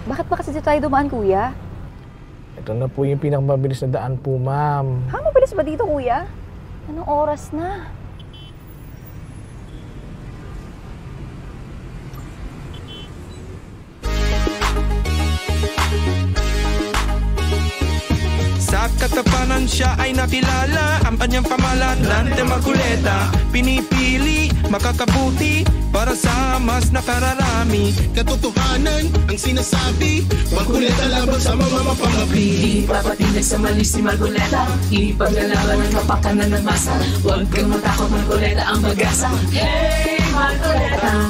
Bakit ba kasi dito tayo dumaan, kuya? Ito na po yung pinakamabilis na daan po, ma'am. Ha? Mabilis ba dito, kuya? Anong oras na? Sa katapanan siya ay nakilala, ang kanyang pamalan de Marcoleta. Pinipili, makakabuti, para sa mas nakararami. Katotohanan ang sinasabi, Marcoleta laban sa mga mapangapi. Ipapatinag sa mali si Marcoleta, ipaglalaban ang kapakanan ng masa. Huwag kang matakot, Marcoleta ang pag-asa. Hey, Marcoleta!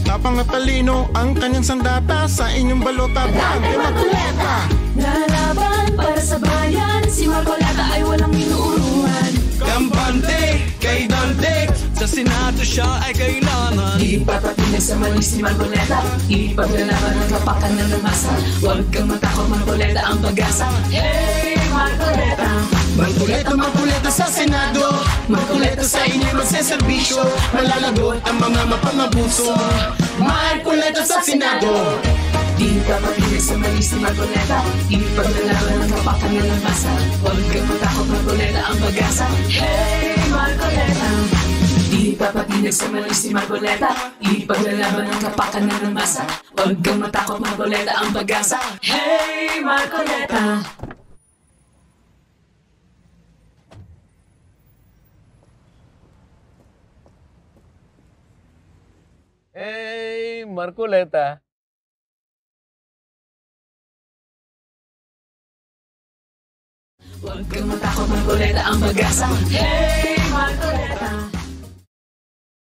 Tapang at talino ang kanyang sandata, sa inyong balota bagay Marcoleta. Lalaban para sa bayan, si Marcoleta ay walang inuuruan. Kampante kay Dante, sa Senado siya ay kailangan. Ipapatinag sa mali si Marcoleta, ipaglalaban ang kapakanan ng masa. Huwag kang matakot, Marcoleta ang pag-asa. Hey, Marcoleta! Marcoleta, Marcoleta sa Senado, Marcoleta sa inyo magseserbisyo, malalagot ang mga mapangabuso. Marcoleta sa Senado. Ipapatinag sa mali si Marcoleta, ipaglalaban ang kapakanan ng masa. Huwag kang matakot, Marcoleta ang pag-asa. Hey, Marcoleta! Ipapatinag sa mali si Marcoleta, ipaglalaban ang kapakanan ng masa. Huwag kang matakot, Marcoleta ang pag-asa. Hey, Marcoleta! Hey, Marcoleta. Huwag kang matakot, Marcoleta ang pag-asa. Hey, Marcoleta!